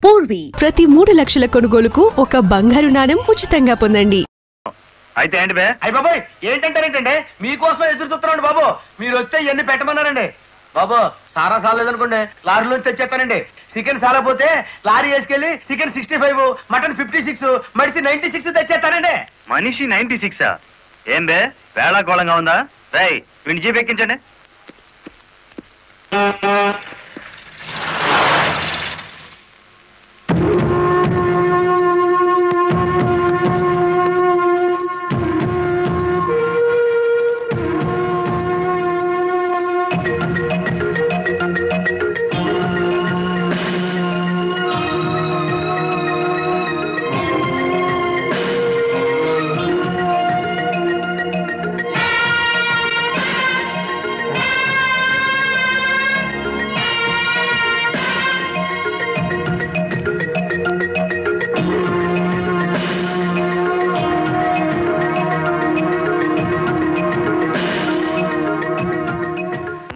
పూర్వీ ప్రతి 3 లక్షల కొనుగోలుకు ఒక బంగారు నాణెం ఉచితంగా పొందండి. అయితే ఏంటి బే? అయ్య బాబోయ్, ఏంటంటే మీకోసం ఎదురు చూస్తున్నాండి బాబు. మీరు వచ్చే ఇవన్నీ పెట్టమన్నారండి బాబు. సారా సాలేదనుకోండి, లారీలో తెచ్చేస్తానండి. చికెన్ సాలపోతే లారీ వేసుకెళ్ళి చికెన్ 65, మటన్ 56, మనిషి 96 తెచ్చేస్తానండి. మనిషి 96? ఏం బే వేళాకోళంగా ఉందా? రై వీడిని జీప్ ఎక్కించండి.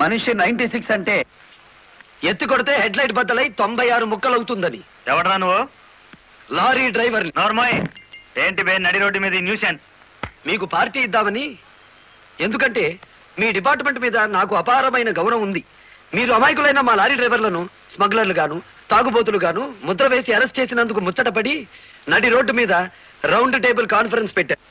మనిషి 96 అంటే ఎత్తి కొడితే హెడ్ లైట్ బద్దలై 96 ముక్కలు అవుతుందని. ఎవడరా నువ్వు? Lorry driver. నార్మల్ ఏంటి బే నడి రోడ్డు మీద న్యూసెన్స్? మీకు పార్టీ ఇద్దామని. ఎందుకంటే మీ డిపార్ట్మెంట్ మీద నాకు అపారమైన గౌరవం ఉంది. మీరు అమాయకులైన మా లారీ డ్రైవర్లను స్మగ్లర్లు గాను తాగుబోతులు గాను ముద్ర వేసి అరెస్ట్ చేసినందుకు ముచ్చటపడి నడి రోడ్డు మీద రౌండ్ టేబుల్ కాన్ఫరెన్స్ పెట్టారు.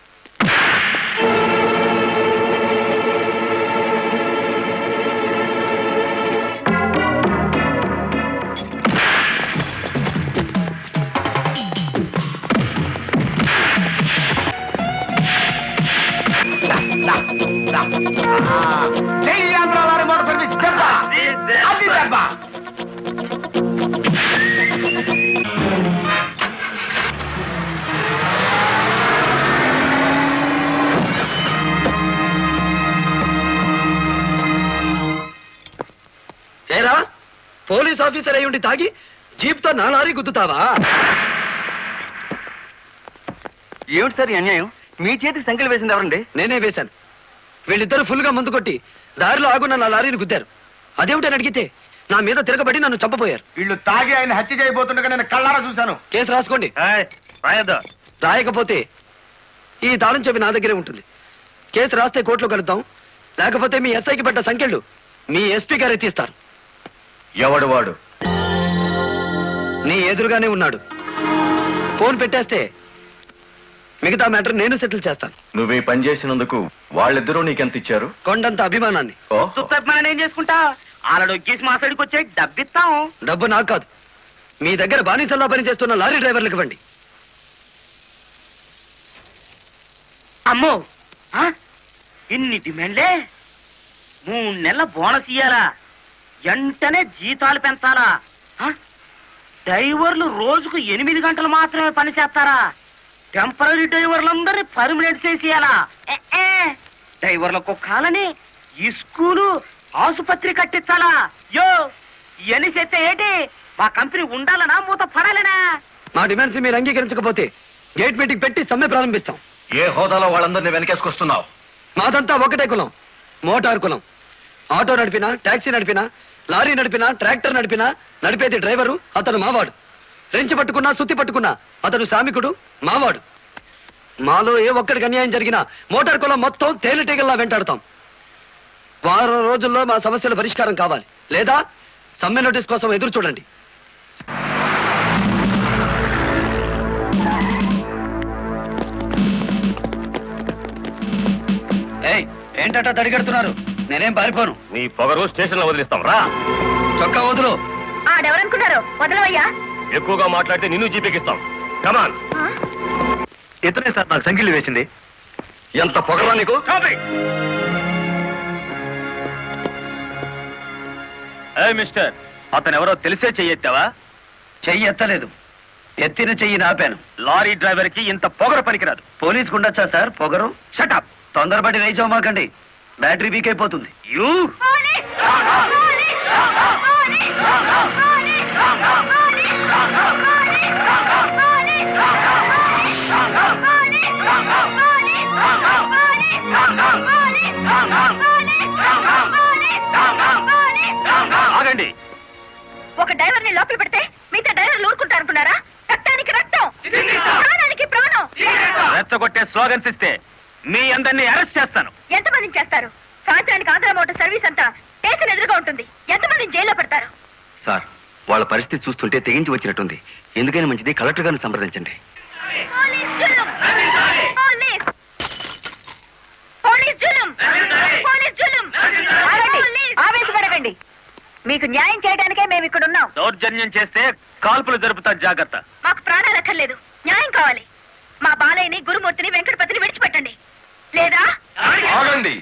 ఏరా పోలీస్ ఆఫీసర్ అయి ఉండి తాగి జీప్తో నా లారీ గుద్దుతావా? ఏమిటి సార్ అన్యాయం? మీ చేతికి సంఖ్యలు వేసింది ఎవరండి? నేనే వేశాను. వీళ్ళిద్దరు ఫుల్ గా ముందు కొట్టి దారిలో ఆగున్న నా లారీని గుద్దారు. అదేమిటని అడిగితే నా మీద తిరగబడి నన్ను చంపపోయారు. వీళ్ళు తాగి ఆయన హత్య చేయబోతుండగా నేను కళ్ళారా చూశాను. కేసు రాసుకోండి. రాయకపోతే ఈ తాళం చెవి నా దగ్గరే ఉంటుంది. కేసు రాస్తే కోర్టులో కలుద్దాం, లేకపోతే మీ ఎస్ఐకి పడ్డ సంఖ్యలు మీ ఎస్పీ గారే తీస్తారు. ఎవడు వాడు? నీ ఎదురుగానే ఉన్నాడు. ఫోన్ పెట్టేస్తే మిగతా మ్యాటర్ నేను సెటిల్ చేస్తాను. నువ్వే పని చేసినందుకు వాళ్ళిద్దరూ నీకెంత ఇచ్చారు? కొండంత అభిమానాన్ని. ఏం చేసుకుంటా? ఆలడొగ్గేసి మా సైడ్కి వచ్చే డబ్బిస్తాం. డబ్బు నాకు కాదు, మీ దగ్గర బానిసల్లా పనిచేస్తున్న లారీ డ్రైవర్లకు ఇవ్వండి. అమ్మో, ఇన్ని డిమాండ్లే? 3 నెలల బోనస్ ఇయ్యాలా? వెంటనే జీతాలు పెంచాలా? డ్రైవర్లు రోజుకు 8 గంటలు మాత్రమే పని చేస్తారా? టెంపరీ డ్రైవర్లందరినీ పర్మనెంట్ చేసేయాలా? డ్రైవర్లకు కాలని ఈ స్కూలు ఆసుపత్రి కట్టించాలా? యో ఇవన్నీ చేస్తే ఏంటి? మా కంపెనీ ఉండాలనా మూత పడాలనా? మా డిమాండ్స్ మీరు అంగీకరించకపోతే గేట్ మీటింగ్ పెట్టి సమ్మె ప్రారంభిస్తాం. ఏ హోదాలో వాళ్ళందరినీ వెనకేసుకొస్తున్నావు? మాదంతా ఒకటే కులం, మోటార్ కులం. ఆటో నడిపినా, టాక్సీ నడిపినా, లారీ నడిపినా, ట్రాక్టర్ నడిపినా నడిపేది డ్రైవరు, అతను మావాడు. రెంచి పట్టుకున్నా, సుత్తి పట్టుకున్నా అతను శ్రామికుడు, మావాడు. మాలో ఏ ఒక్కడికి అన్యాయం జరిగినా మోటార్ కులం మొత్తం తేనెటీగల్లా వెంటాడతాం. వారం రోజుల్లో మా సమస్యల పరిష్కారం కావాలి, లేదా సమ్మె నోటీస్ కోసం ఎదురు చూడండి. ఏంటట తడిగడుతున్నారు? నేనేం పారిపోను. నీ పొగరు స్టేషన్ లో వదిలిస్తాం. రా, చొక్కా వదులు. ఆడెవరనుకున్నారు? వదలవయ్యా. ఎక్కువగా మాట్లాడితే నిన్ను జీపెక్కిస్తాం. కమాన్. ఇతనే సార్ నాకు సంఖ్యలు వేసింది. ఎంత పొగరా నీకు? మిస్టర్, అతను ఎవరో తెలిసే చెయ్యెత్తావా? చెయ్యి ఎత్తలేదు, ఎత్తిన చెయ్యి నాపాను. లారీ డ్రైవర్ కి ఇంత పొగరు పనికిరాదు. పోలీసుకు ఉండొచ్చా సార్ పొగరు? షటప్. తొందరపడి రైచోమాకండి, బ్యాటరీ వీక్ అయిపోతుంది. ఆగండి. ఒక డ్రైవర్ ని లోపల పెడితే మిగతా డ్రైవర్లు ఊరుకుంటారు అనుకున్నారా? అనుకుంటున్నారా? రక్తానికి రక్తం, ప్రాణానికి ప్రాణం. రెచ్చగొట్టే స్లోగన్స్ ఇస్తే మీ అందరినీ అరెస్ట్ చేస్తాను. ఎంతమందిని చేస్తారు? సాయంత్రానికి ఆంధ్ర మోటార్ సర్వీస్ అంతా స్టేషన్ ఎదురుగా ఉంటుంది. ఎంతమందిని జైల్లో పెడతారు? సార్, వాళ్ళ పరిస్థితి చూస్తుంటే తెగించి వచ్చినట్టుంది. ఎందుకైనా మంచిది కలెక్టర్ గారిని సంప్రదించండి. ఆవేశపడకండి. మీకు న్యాయం చేయడానికే మేము ఇక్కడ ఉన్నాం. దౌర్జన్యం చేస్తే కాల్పులు జరుపుతారు, జాగ్రత్త. మాకు ప్రాణాలు అక్కర్లేదు, న్యాయం కావాలి. మా బాలయ్యని, గురుమూర్తిని, వెంకటపతిని విడిచిపెట్టండి. లేదా ఆగండి.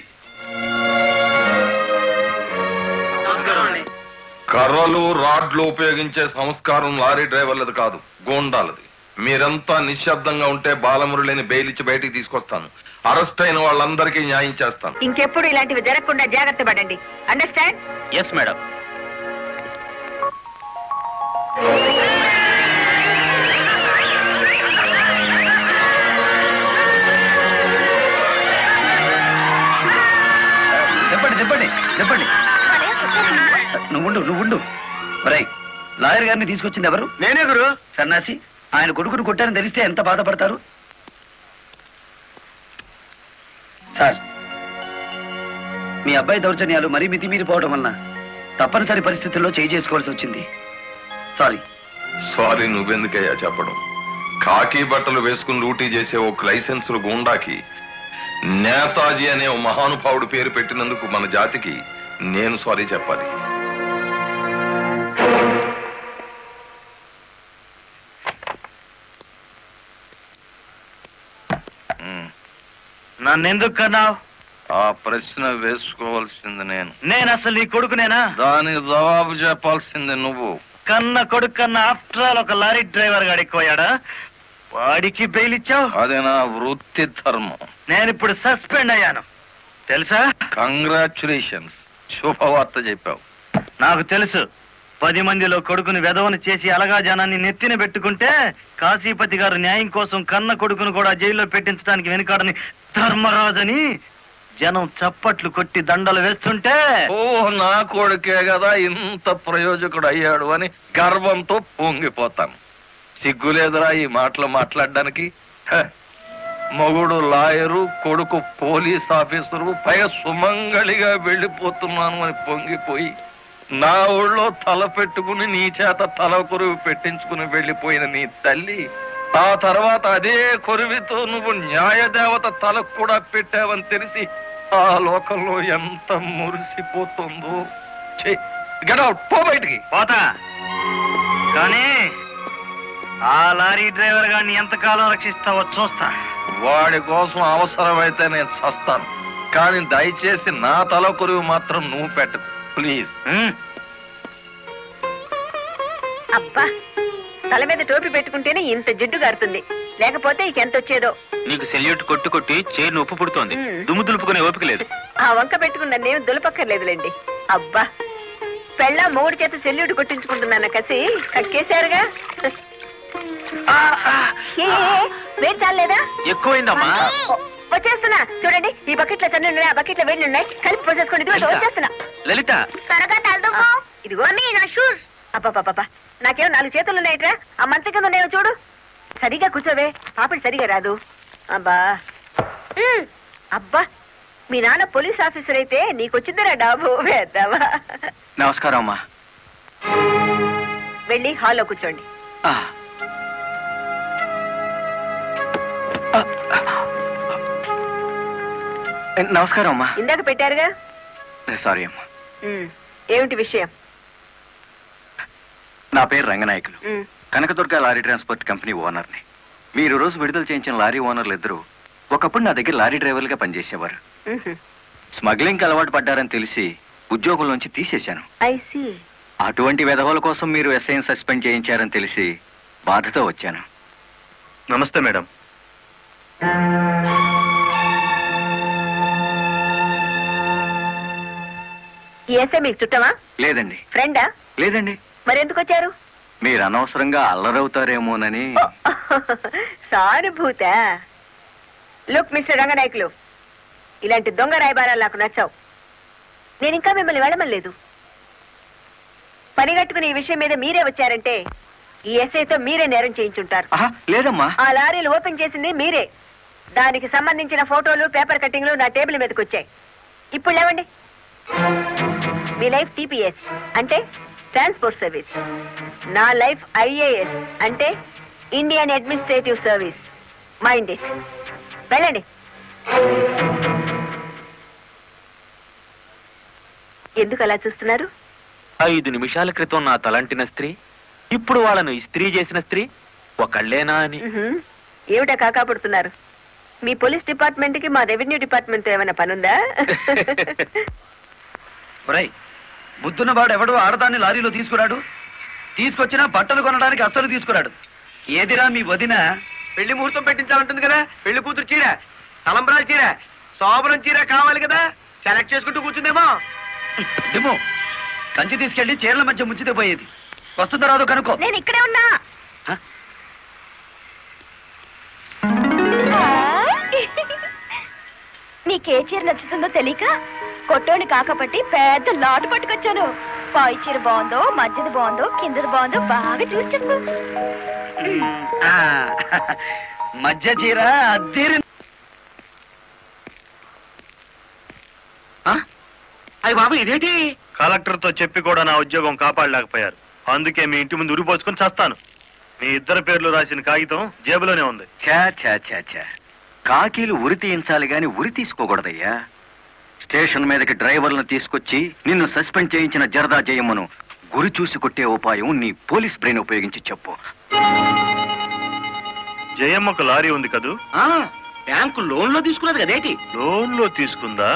కర్రలు రాడ్లు ఉపయోగించే సంస్కారం లారీ డ్రైవర్లది కాదు, గోండాలది. మీరంతా నిశ్శబ్దంగా ఉంటే బాలమురళిని బెయిలిచ్చి బయటికి తీసుకొస్తాను. అరెస్ట్ అయిన వాళ్ళందరికీ న్యాయం చేస్తాను. ఇంకెప్పుడు ఇలాంటివి జరగకుండా జాగ్రత్త పడండి. అండర్స్టాండ్? Yes madam. చెప్పండి. నువ్వుండు. రై, లాయర్ గారిని తీసుకొచ్చింది ఎవరు? నేనే గురు. సన్నాసి, ఆయన కొడుకును కొట్టారని తెలిస్తే ఎంత బాధపడతారు? సార్, మీ అబ్బాయి దౌర్జన్యాలు మరీ మితిమీరిపోవడం వలన తప్పనిసరి పరిస్థితుల్లో చేయి చేసుకోవాల్సి వచ్చింది. సారీ నువ్వెందుకయ్యా చెప్పడం? కాకి బట్టలు వేసుకుని డ్యూటీ చేసే ఒక లైసెన్సులు గుండాకి నేతాజీ అనే ఓ మహానుభావుడు పేరు పెట్టినందుకు మన జాతికి నేను సారీ చెప్పాలి. నన్నెందుకు కన్నావు? ఆ ప్రశ్న వేసుకోవాల్సింది నేను అసలు నీ కొడుకునేనా? దానికి జవాబు చెప్పాల్సింది నువ్వు. కన్న కొడుకు కన్నా ఆఫ్టర్ ఆల్ ఒక లారీ డ్రైవర్ గాడు ఎక్కువయ్యాడా? వాడికి బెయిల్ ఇచ్చావు? అదే నా వృత్తి ధర్మం. నేను ఇప్పుడు సస్పెండ్ అయ్యాను తెలుసా? కంగ్రాచులేషన్స్, శుభవార్త చెప్పావు. నాకు తెలుసు. 10 మందిలో కొడుకుని వెధవను చేసి అలగా జనాన్ని నెత్తిన పెట్టుకుంటే కాశీపతి గారు న్యాయం కోసం కన్న కొడుకును కూడా జైల్లో పెట్టించడానికి వెనుకాడని ధర్మరాజని జనం చప్పట్లు కొట్టి దండలు వేస్తుంటే, ఓ నా కొడుకే కదా ఇంత ప్రయోజకుడు అయ్యాడు అని గర్వంతో పొంగిపోతాను. సిగ్గులేదురా ఈ మాటలు మాట్లాడడానికి? మగుడు లాయరు, కొడుకు పోలీస్ ఆఫీసరు, పైగా సుమంగళిగా వెళ్ళిపోతున్నాను అని పొంగిపోయి నా ఊళ్ళో తల పెట్టుకుని నీ చేత తల కొరువు పెట్టించుకుని వెళ్ళిపోయిన నీ తల్లి ఆ తర్వాత అదే కొరువితో నువ్వు న్యాయదేవత తలకు కూడా పెట్టావని తెలిసి ఆ లోకంలో ఎంత మురిసిపోతుందో. గెట్ అవుట్, పో బయటికి. పోతా, కానీ ఆ లారీ డ్రైవర్ గారిని ఎంతకాలం రక్షిస్తావో చూస్తా. వాడి కోసం అవసరమైతే నేను చస్తాను, కానీ దయచేసి నా తల కొరువు మాత్రం నువ్వు పెట్టకు ప్లీజ్. అబ్బా, తల మీద టోపీ పెట్టుకుంటేనే ఇంత జిడ్డు గారుతుంది, లేకపోతే ఇకెంత వచ్చేదో. నీకు సెల్యూట్ కొట్టి చేరు ఉప్పు పుడుతోంది, దుమ్ము దులుపుకునే ఓపిక లేదు. ఆ వంక పెట్టుకున్న నేను దులపక్కర్లేదులేండి. అబ్బా, పెళ్ళ మూడు చేత సెల్యూట్ కొట్టించుకుంటున్నాను కసి కక్కేశారుగా. వేడి చాలేదా? ఎక్కువైందమ్మా. వచ్చేస్తున్నా చూడండి. ఈ బకెట్ లో తన్ను ఉన్నాయి, ఆ బకెట్ లో వేడి ఉన్నాయి, కలిపి పోసేసుకోండి. వచ్చేస్తున్నా. లలిత, త్వరగా తలదుకో. ఇదిగో నా షూస్. అబ్బా, నాకేమో 4 చేతులు ఉన్నాయిట్రా. ఆ మంచం కింద ఉన్నాయో చూడు. సరిగా కూర్చోవే, పాపడి సరిగా రాదు. అబ్బా, మీ నాన్న పోలీస్ ఆఫీసర్ అయితే నీకొచ్చిందిరా డాబు. వేద్దావా? నమస్కారం అమ్మా. వెళ్ళి హాల్లో కూర్చోండి. నమస్కారం అమ్మా. ఇందాక పెట్టారుగా. సారీ అమ్మా. ఏమిటి విషయం? నా పేరు Ranganayakulu, Kanakadurga lorry transport company ఓనర్ని. మీరు రోజు విడుదల చేయించిన లారీ ఓనర్లు ఇద్దరు ఒకప్పుడు నా దగ్గర లారీ డ్రైవర్లుగా పనిచేసేవారు. స్మగ్లింగ్ అలవాటు పడ్డారని తెలిసి ఉద్యోగంలోంచి తీసేశాను. అటువంటి వెధవల కోసం మీరు ఎస్ఐని సస్పెండ్ చేయించారని తెలిసి బాధతో వచ్చాను. నమస్తే మేడం. ఈ ఎస్ఐ మీకు చుట్టమా? లేదండి. ఫ్రెండా? లేదండి. మరెందుకు వచ్చారు? మీరు అనవసరంగా అల్లరవుతారేమోనని. సానుభూత. లుక్ మిస్టర్ రంగనాయకులు, ఇలాంటి దొంగ రాయబారాలు నాకు నచ్చావు. నేను ఇంకా మిమ్మల్ని వెళ్ళమలేదు. పని కట్టుకుని ఈ విషయం మీద మీరే వచ్చారంటే ఈ ఎస్ఐతో మీరే నేరం చేయించుంటారు. లేదమ్మా. ఆ లారీలు ఓపెన్ చేసింది మీరే. దానికి సంబంధించిన ఫోటోలు, పేపర్ కట్టింగ్లు నా టేబుల్ మీదకి వచ్చాయి. ఇప్పుడు లేవండి. మీ లైఫ్ టీపీఎస్ అంటే ట్రాన్స్పోర్ట్ సర్వీస్, నా లైఫ్ ఐఏఎస్ అంటే Indian administrative service. Mind it. వెళ్ళండి. ఎందుకు అలా చూస్తున్నారు? 5 నిమిషాల క్రితం నా తలంటిన స్త్రీ ఇప్పుడు వాళ్ళను ఇస్త్రీ చేసిన స్త్రీ ఒకళ్ళేనా అని. ఏమిటా కాకాపడుతున్నారు? మీ పోలీస్ డిపార్ట్మెంట్ కి మా రెవెన్యూ డిపార్ట్మెంట్ ఏమైనా పనుందా? బుద్ధున్న వాడు ఎవడు ఆడదాన్ని లారీలో తీసుకురాడు. తీసుకొచ్చినా బట్టలు కొనడానికి అస్సలు తీసుకురాడు. ఏదిరా మీ వదిన? పెళ్లి ముహూర్తం పెట్టించాలంటుంది కదా. పెళ్లి కూతురు చీర, తలంబరాల చీర, శోభనం చీర కావాలి కదా. సెలెక్ట్ చేసుకుంటూ కూర్చుందేమో. ఏమో కంచి తీసుకెళ్లి చీరల మధ్య ముంచితే పోయేది. వస్తుందో రాదో కనుక్కో. నేను ఇక్కడే ఉన్నా. నీకే చీర నచ్చుతుందో తెలియక కొట్టోని కాకపట్టి పెద్ద లాటు పట్టుకొచ్చాను. పై చీర బాగుందో, మధ్యది బాగుందో, కిందది బాగుందో బాగా చూసి చెప్పు. మధ్య చీర అద్దీరి. అయ్యి బాబు ఇదేంటి? కలెక్టర్ తో చెప్పి కూడా నా ఉద్యోగం కాపాడలేకపోయారు. అందుకే మీ ఇంటి ముందు ఉరిపోసుకొని చస్తాను. మీ ఇద్దరు పేర్లు రాసిన కాగితం జేబులోనే ఉంది. చా కాకీలు ఉరి తీయించాలి గాని ఉరి తీసుకోకూడదయ్యా. స్టేషన్ మీదకి డ్రైవర్లను తీసుకొచ్చి నిన్ను సస్పెండ్ చేయించిన జరదా జయమ్మను గురి చూసి కొట్టే ఉపాయం నీ పోలీస్ బ్రెయిన్ ఉపయోగించి చెప్పు. జయమ్మకు లారీ ఉంది కదూ? బ్యాంకు లోన్ లో తీసుకున్నది కదేటి? లోన్ లో తీసుకుందా?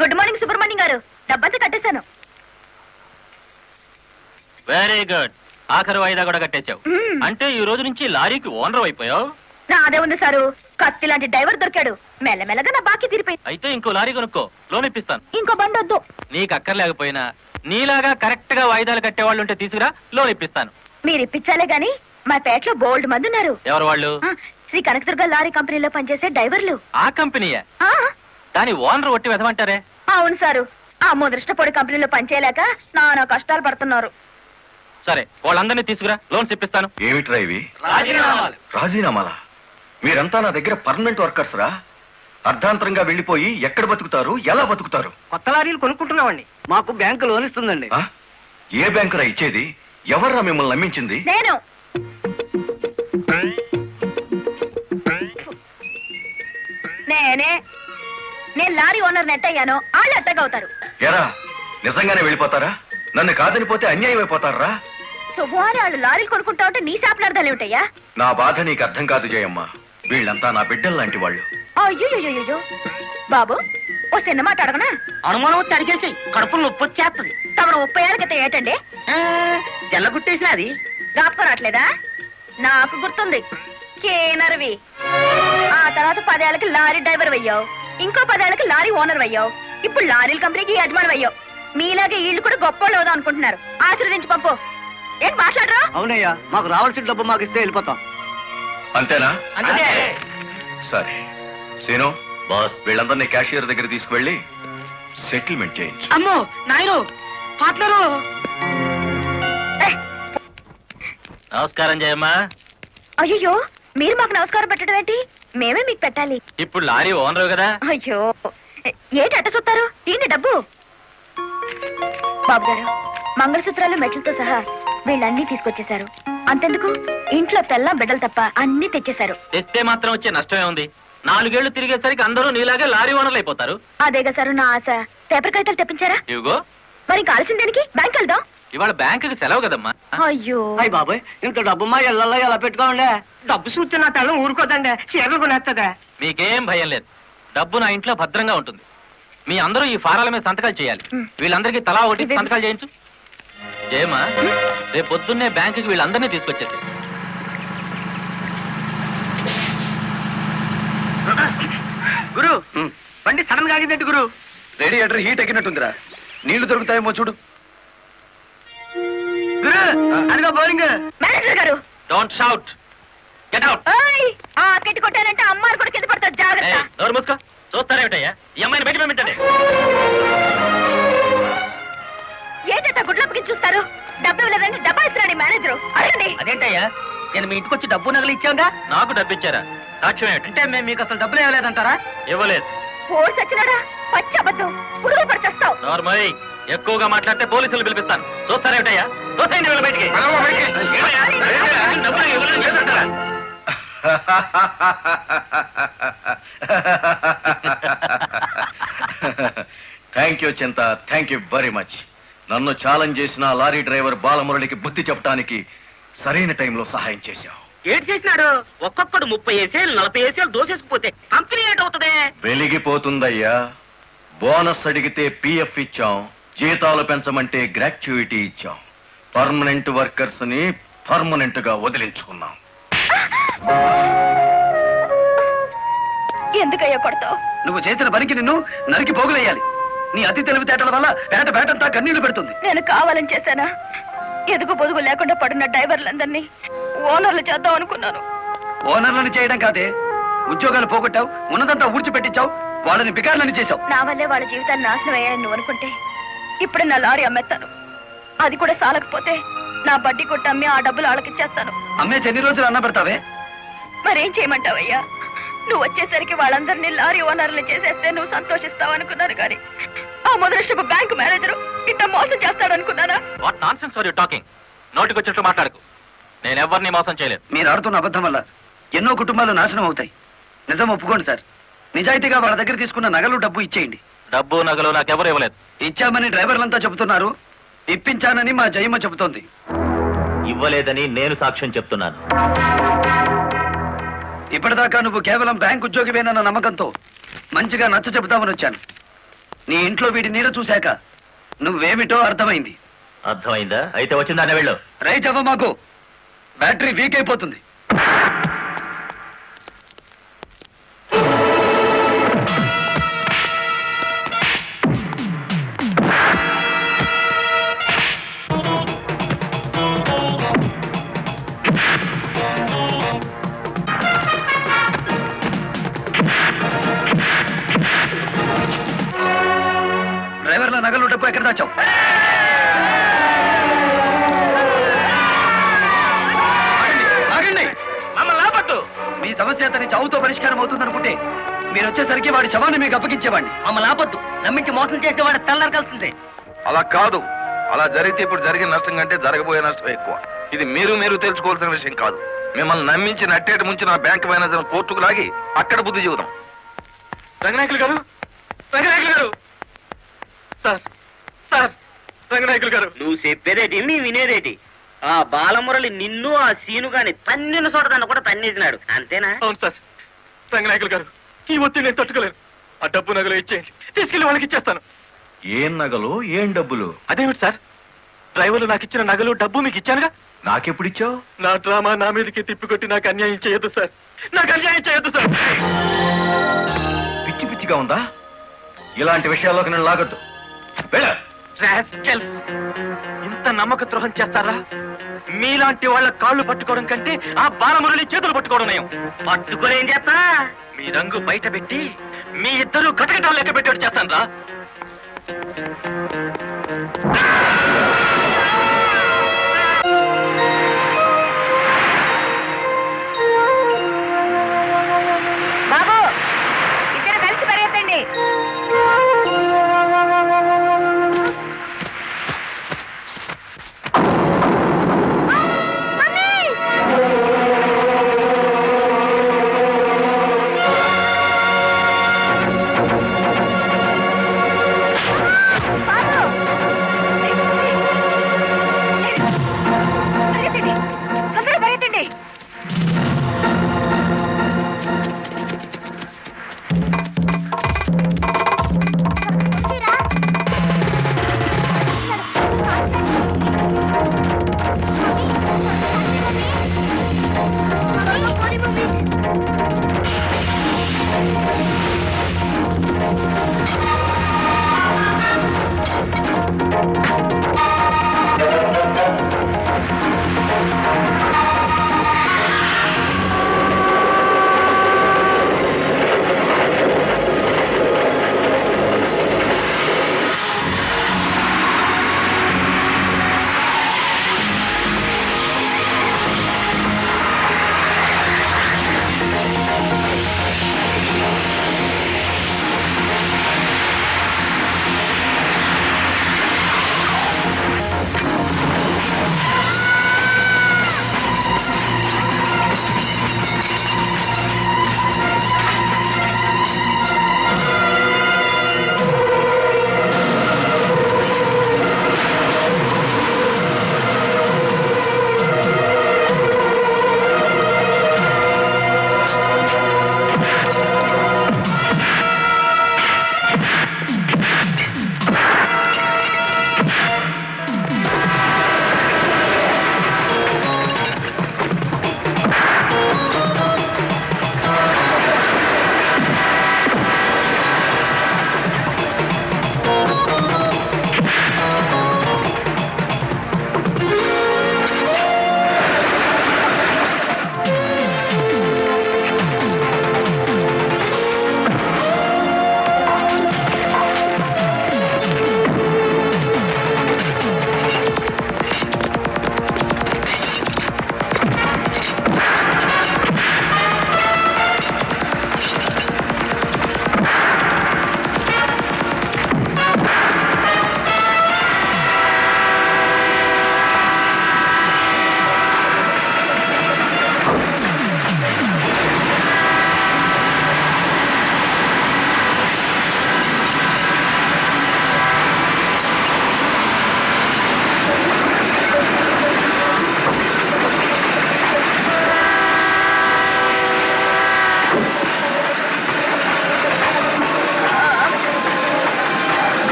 గుడ్ మార్నింగ్ సుబ్రహ్మణ్యం గారు. డబ్బంతా కట్టేశాను. Very good. ఆఖరి వాయిదా కూడా కట్టేశావు. అంటే ఈ రోజు నుంచి లారీకి ఓనర్ అయిపోయావు. నాదే ఉంది సారు. కత్తి లాంటి డ్రైవర్ దొరికాడు. మెల్లమెల్లగా నా బాకీ తీరిపోయింది. అయితే ఇంకో లారీ కొనుక్కో, లోన్ ఇప్పిస్తాను. ఇంకో బండి వద్దు. నీకు అక్కర్లేకపోయినా నీలాగా కరెక్ట్ గా వాయిదాలు కట్టేవాళ్ళు ఉంటే తీసుకురా, లోన్ ఇప్పిస్తాను. మీరు ఇప్పించాలే గాని మా పేటలో బోల్డ్ మంది ఉన్నారు. ఎవరు వాళ్ళు? శ్రీ కనకదుర్గ లారీ కంపెనీలో పనిచేసే డ్రైవర్లు. ఆ కంపెనీయా? దాని ఓనర్ ఒట్టి వెదమంటారే? అవును సారు. ఆ ముదృష్టపొడి కంపెనీలో పనిచేయలేక నానా కష్టాలు పడుతున్నారు. సరే, వాళ్ళందరినీ తీసుకురా, లోన్స్ ఇప్పిస్తాను. ఏమిట్రా ఇవి? రాజీనామాలా? మీరంతా నా దగ్గర పర్మనెంట్ వర్కర్స్ రా. అర్ధాంతరంగా వెళ్ళిపోయి ఎక్కడ బతుకుతారు, ఎలా బతుకుతారు? కొత్త లారీలు కొనుక్కుంటున్నామండి. మాకు బ్యాంకు లోన్ ఇస్తుందండి. ఏ బ్యాంకురా ఇచ్చేది? ఎవర్రా మిమ్మల్ని నమ్మించింది? నేను. నేను లారీ ఓనర్ నెట్ అయ్యాను. వాళ్ళు ఎత్తగవుతారు. ఎరా నిజంగానే వెళ్ళిపోతారా? నన్ను కాదని పోతే అన్యాయం అయిపోతారా? శుభవారి వాళ్ళు లారీలు కొనుక్కుంటా ఉంటే నీ శాపలార్థాలు ఏమిటయ్యా? నా బాధ నీకు అర్థం కాదు జయమ్మ. వీళ్ళంతా నా బిడ్డలు లాంటి వాళ్ళు. అయ్యో బాబు, ఓ చిన్న మాట అడగనా? అనుమానం వచ్చి అడిగేసి కడుపులో నొప్పి వచ్చేస్తుంది. తమను 30 ఏళ్ళ క్రితం ఏటండి జల్లగుట్టేసిన అది జ్ఞాపకం రావట్లేదా? నాకు గుర్తుంది. కేనర్వి. ఆ తర్వాత 10 ఏళ్ళకి లారీ డ్రైవర్ అయ్యావు. ఇంకో 10 ఏళ్ళకి లారీ ఓనర్ అయ్యావు. ఇప్పుడు లారీల కంపెనీకి యజమాని అయ్యావు. మీలాగే వీళ్ళు కూడా గొప్పోళ్ళు అవుదాం అనుకుంటున్నారు. ఆశీర్వదించి పంపు. ఏంటి మాట్లాడరా? అవునయ్యా, మాకు రావాల్సిన డబ్బు మాకు ఇస్తే వెళ్ళిపోతాం. అంతేనా? సరే సీను బాస్, వీళ్ళందరినీ క్యాషియర్ దగ్గర తీసుకువెళ్ళి సెటిల్మెంట్ చేయించు. అమ్మో నాయరు పాటలరు. నమస్కారం జయమ్మా. అయ్యో, మీరు మాకు నమస్కారం పెట్టడం ఏంటి? మేమే మీకు పెట్టాలి. ఇప్పుడు లారీ ఓనరు కదా. అయ్యో, ఏంటి అట్ట చూస్తారు? దీన్ని డబ్బు. బాబు గారు, మంగళసూత్రాలు మెట్లతో సహా వీళ్ళన్నీ తీసుకొచ్చేశారు. అంతెందుకు, ఇంట్లో తెల్ల బిడ్డలు తప్ప అన్ని తెచ్చేశారు. తెస్తే మాత్రం వచ్చే నష్టమే ఉంది. 4 ఏళ్లు తిరిగేసరికి అందరూ నీలాగే లారీ ఓనర్లు అయిపోతారు. అదేగా సారు నా ఆశ. పేపర్ కాగితాలు తెప్పించారా? ఇవిగో. మరి కాల్సిన దానికి బ్యాంక్ వెళ్దాం. ఇవాళ బ్యాంకుకి సెలవు కదమ్మా. అయ్యో అయ్యి బాబాయ్, ఇంత డబ్బు మా ఇళ్లలో ఎలా పెట్టుకోండి? డబ్బు చూస్తే నా తల్లం ఊరుకోదండి. చీరలు కొనేస్తుందా? మీకేం భయం లేదు. డబ్బు నా ఇంట్లో భద్రంగా ఉంటుంది. మీ అందరూ ఈ ఫారాల మీద సంతకాలు చేయాలి. వీళ్ళందరికీ తలా ఒకటి సంతకాలు చేయించు. జయమ్మా, రేపు పొద్దున్నే బ్యాంకుకి వీళ్ళందరినీ తీసుకొచ్చేసి. గురు, బండి సడన్ గా ఆగిందండి గురు. Radiator heat ఎక్కినట్టుందిరా. నీళ్లు దొరుకుతాయేమో చూడు. గురు, అదిగో బౌలింగ్. మేనేజర్ గారు, డోంట్ షౌట్. Get out. ఆ కెట్టి కొట్టానంటే అమ్మారు కూడా కింద పడతారు. జాగ్రత్త. నోరు మూసుకో. చూస్తారేమిటయ్యా? ఈ అమ్మాయిని బయట పంపించండి. ఏంటంటే గుడ్లప్పకి చూస్తారు? డబ్బు ఇవ్వలేదని డబ్బా ఇస్తున్నాడు మేనేజరు. అడగండి. అదేంటయ్యా, నేను మీ ఇంటికి వచ్చి డబ్బు నగలు ఇచ్చాగా? నాకు డబ్బు ఇచ్చారా? సాక్ష్యం ఏమిటి? అంటే మేము మీకు అసలు డబ్బులు ఇవ్వలేదంటారా? ఇవ్వలేదు. ఓడి సచ్చినాడా? పచ్చి అబద్ధం. పురుగులు పడిచేస్తావు. నార్మల్ ఎక్కువగా మాట్లాడితే పోలీసులు పిలిపిస్తాను. చూస్తారేమిటయ్యా? చూస్తాయండి వీళ్ళ బయటికి. థ్యాంక్ యూ చింత, థ్యాంక్ యూ వెరీ మచ్. నన్ను ఛాలెంజ్ చేసిన లారీ డ్రైవర్ బాలమురళికి బుద్ధి చెప్పడానికి సరైన టైంలో సహాయం చేశావు. ఏడు చేసినాడు? ఒక్కొక్కడు 30 ఏసేలు 40 ఏసేలు దోసేసుకుపోతే కంపెనీ ఏటవుతుంది? వెలిగిపోతుందయ్యా. బోనస్ అడిగితే పిఎఫ్ ఇచ్చాం, జీతాలు పెంచమంటే గ్రాట్యుయిటీ ఇచ్చాం. పర్మనెంట్ వర్కర్స్ ని పర్మనెంట్ గా వదిలించుకున్నాం. ఎందుకయ్యా కొడతావు? నువ్వు చేసిన పనికి నిన్ను నరికి పోగులేయాలి. నీ అతి తెలివితేటల వల్ల బేటంతా కన్నీళ్లు పెడుతుంది. నేను కావాలని చేశానా? ఎదుగు పొదుగు లేకుండా పడున్న డ్రైవర్లందరినీ ఓనర్లు చేద్దాం అనుకున్నాను. ఓనర్లను చేయడం కాదే, ఉద్యోగాలు పోగొట్టావు, ఉన్నదంతా ఊడ్చిపెట్టించావు, వాళ్ళని బికార్లని చేశావు. నా వల్లే వాళ్ళ జీవితాన్ని నాశనం అయ్యాయని నువ్వు అనుకుంటే ఇప్పుడు నా లారీ అమ్మేస్తాను. అది కూడా సాలకపోతే నా బడ్డీ కొట్టి అమ్మి ఆ డబ్బులు వాళ్ళకిచ్చేస్తాను. అమ్మేసి ఎన్ని రోజులు అన్న పెడతావే? మరేం చేయమంటావయ్యా? నువ్వు వచ్చేసరికి వాళ్ళందరినీ లారీ ఓనర్లు చేసేస్తే నువ్వు సంతోషిస్తావు అనుకున్నాను, కానీ ఆ మొదలష్టపు బ్యాంకు మేనేజరు ఇట్ట మోసం చేస్తాడు అనుకున్నానా? What nonsense are you talking? నోటికొచ్చినట్లు మాట్లాడకు. నేను ఎవరిని మోసం చేయలేదు. మీరు ఆడుతున్న అబద్ధం వల్ల ఎన్నో కుటుంబాలు నాశనం అవుతాయి. నిజం ఒప్పుకోండి సార్. నిజాయితీగా వాళ్ళ దగ్గర తీసుకున్న నగలు డబ్బు ఇచ్చేయండి. డబ్బు నగలు నాకెవరు ఇవ్వలేదు. ఇచ్చామని డ్రైవర్లంతా చెబుతున్నారు, ఇప్పించానని మా జయమ్మ చెబుతోంది. ఇవ్వలేదని నేను సాక్ష్యం చెప్తున్నాను. ఇప్పటిదాకా నువ్వు కేవలం బ్యాంక్ ఉద్యోగివేనన్న నమ్మకంతో మంచిగా నచ్చ చెబుతామని వచ్చాను. నీ ఇంట్లో వీడి నీడ చూశాక నువ్వేమిటో అర్థమైంది. అర్థమైందా? అయితే వచ్చిందానే వెళ్ళు. రైట్ అవ్వ, మాకు బ్యాటరీ వీక్ అయిపోతుంది. డ్రైవర్ల నగలు డబ్బు ఎక్కడ దాచావు? మీ సమస్య అతని చావుతో పరిష్కారం అవుతుందనుకుంటే మీరు వచ్చేసరికి వాడి శవాన్ని మీకు అప్పగించేవాడిని. మమ్మల్ని ఆపొద్దు. నమ్మించి మోసం చేసే వాడు తెల్లారకాల్సిందే. అలా కాదు. అలా జరిగితే ఇప్పుడు జరిగిన నష్టం కంటే జరగబోయే నష్టం ఎక్కువ. ఇది మీరు తెలుసుకోవాల్సిన విషయం కాదు. మిమ్మల్ని నమ్మించి నట్టేట ముంచి నా బ్యాంక్ మేనేజర్ కోర్టుకు లాగి అక్కడ బుద్ధి చెబుదాం. రంగనాయకులు గారు, రంగనాయకులు గారు, సార్ సార్, రంగనాయకులు గారు. నువ్వు చెప్పేదేటి, మీ వినేదేటి? ఆ బాలమురళి నిన్ను ఆ సీను గాని తన్నిన చోట దాన్ని కూడా తన్నేసినాడు, అంతేనా? అవును సార్. రంగనాయకులు గారు, ఈ ఒత్తిడి నేను తట్టుకోలేను. ఆ డబ్బు నగలు ఇచ్చేయండి, తీసుకెళ్లి వాళ్ళకి ఇచ్చేస్తాను. ఏం నగలు, ఏం డబ్బులు? అదేమిటి సార్, డ్రైవర్లు నాకు ఇచ్చిన నగలు డబ్బు మీకు ఇచ్చానుగా. నాకెప్పుడిచ్చావు? నా డ్రామా నా మీదకి తిప్పికొట్టి నాకు అన్యాయం చేయొద్దు సార్. నాకు అన్యాయం చేయొద్దు సార్. పిచ్చి పిచ్చిగా ఉందా? ఇలాంటి విషయాల్లోకి నేను లాగొద్దు. ఇంత నమ్మక ద్రోహం చేస్తారా? మీలాంటి వాళ్ళ కాళ్ళు పట్టుకోవడం కంటే ఆ బాలమురళి చేతులు పట్టుకోవడం నయం. పట్టుకొని ఏం చేస్తా? మీ రంగు బయట పెట్టి మీ ఇద్దరు గటగటాలు లెక్క పెట్టేట్టు చేస్తాను రా. బాబు, ఇద్దరు కలిసి పరిగెత్తండి. బాబు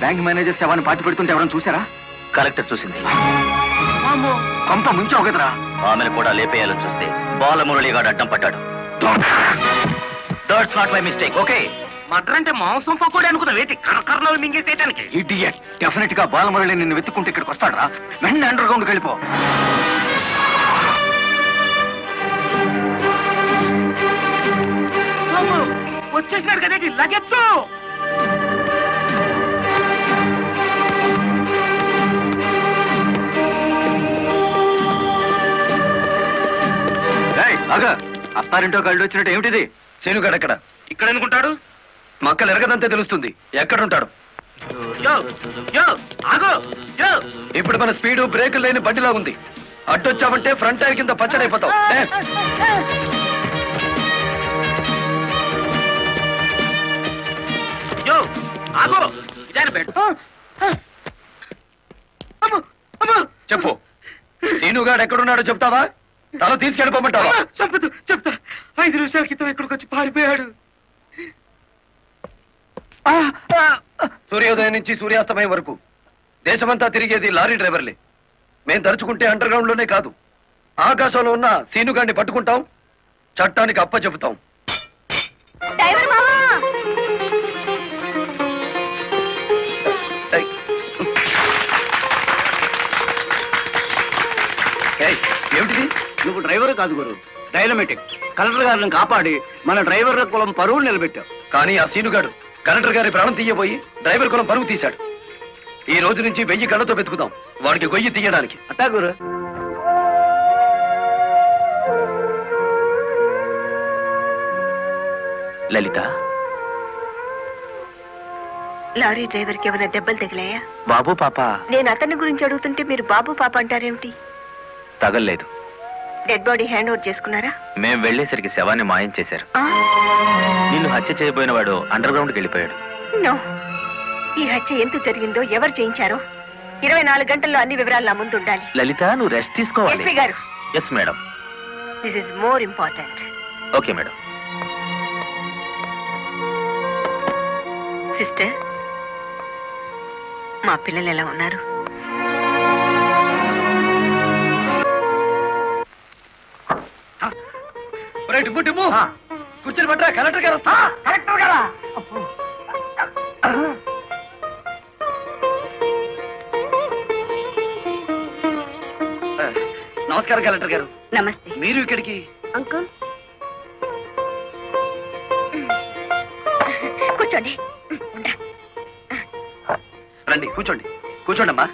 బ్యాంక్ మేనేజర్ శవాన్ని పాతి పెడుతుంటే ఎవరైనా చూసారా? కలెక్టర్ చూసింది. కొంప ముంచావు కదరా. ఆమెను కూడా లేపేయాలని చూస్తే బాలమురళిగాడు అడ్డం పడ్డాడు. That's not my mistake. Okay, matar అంటే మాంసం పకోడీ అనుకున్నా వేటి కర్నలు మింగేసేయటానికి. ఇడియట్. డెఫినెట్ గా బాలమురళి నిన్ను వెతుక్కుంటే ఇక్కడికి వస్తాడరా. వెంటనే అండర్ గ్రౌండ్కి వెళ్ళిపో. వచ్చేసినాడు కదేటి లగెత్తు. అత్తారింటో కళ్ళు వచ్చినట్టు ఏమిటిది? శేనుగాడు ఎక్కడ? ఇక్కడ ఎందుకుంటాడు? మక్కలు ఎరగదంతే తెలుస్తుంది. ఎక్కడుంటాడు? ఇప్పుడు మన స్పీడు బ్రేకులు లేని బండిలా ఉంది. అడ్డొచ్చామంటే ఫ్రంట్ టైర్ కింద పచ్చడైపోతావు. చెప్పు, శీనుగాడు ఎక్కడున్నాడో చెప్తావా? తల తీసుకెళ్ళిపోమంటావా? చెప్తా చెప్తా. 5 నిమిషాల క్రితం ఇక్కడికి వచ్చి పారిపోయాడు. సూర్యోదయం నుంచి సూర్యాస్తమయం వరకు దేశమంతా తిరిగేది లారీ డ్రైవర్లే. మేం తలుచుకుంటే అండర్ గ్రౌండ్ లోనే కాదు, ఆకాశంలో ఉన్న సీనుగాడిని పట్టుకుంటాం, చట్టానికి అప్ప చెబుతాం. ఏమిటిది? నువ్వు డ్రైవర్ కాదు గురు, డైనమెటిక్. కలెక్టర్ గారిని కాపాడి మన డ్రైవర్ల కులం పరువు నిలబెట్టావు. కానీ ఆ సీనుగాడు కలెక్టర్ గారి ప్రాణం తీయబోయి డ్రైవర్ కులం పరువు తీశాడు. ఈ రోజు నుంచి 1000 కళ్ళతో వెతుకుతాం వాడికి గొయ్యి తీయడానికి. అట్టా గురు. లలిత, లారీ డ్రైవర్ కి ఏమైనా దెబ్బలు తగిలాయా? బాబు పాప. నేను అతని గురించి అడుగుతుంటే మీరు బాబు పాప అంటారేమిటి? తగల్లేదు. డెడ్ బాడీ హ్యాండ్ ఓవర్ చేసుకున్నారా? మేం వెళ్లేసరికి శవాన్ని మాయం చేశారు. నిన్ను హత్య చేయబోయిన వాడు అండర్ గ్రౌండ్కి వెళ్ళిపోయాడు. నో, ఈ హత్య ఎందుకు జరిగిందో, ఎవరు చేయించారో 24 గంటల్లో అన్ని వివరాలు నా ముందు ఉండాలి. లలిత, నువ్వు రెస్ట్ తీసుకోవాలి. ఎస్పీ గారు. Yes madam. This is more important. Okay madam. Sister, మా పిల్లలు ఎలా ఉన్నారు? కూర్చొని పట్టరా, కలెక్టర్ గారు. కలెక్టర్ గారా? నమస్కారం కలెక్టర్ గారు. నమస్తే. మీరు ఇక్కడికి? అంకుల్ కూర్చోండి. రండి, కూర్చోండి. కూర్చోండి అమ్మా.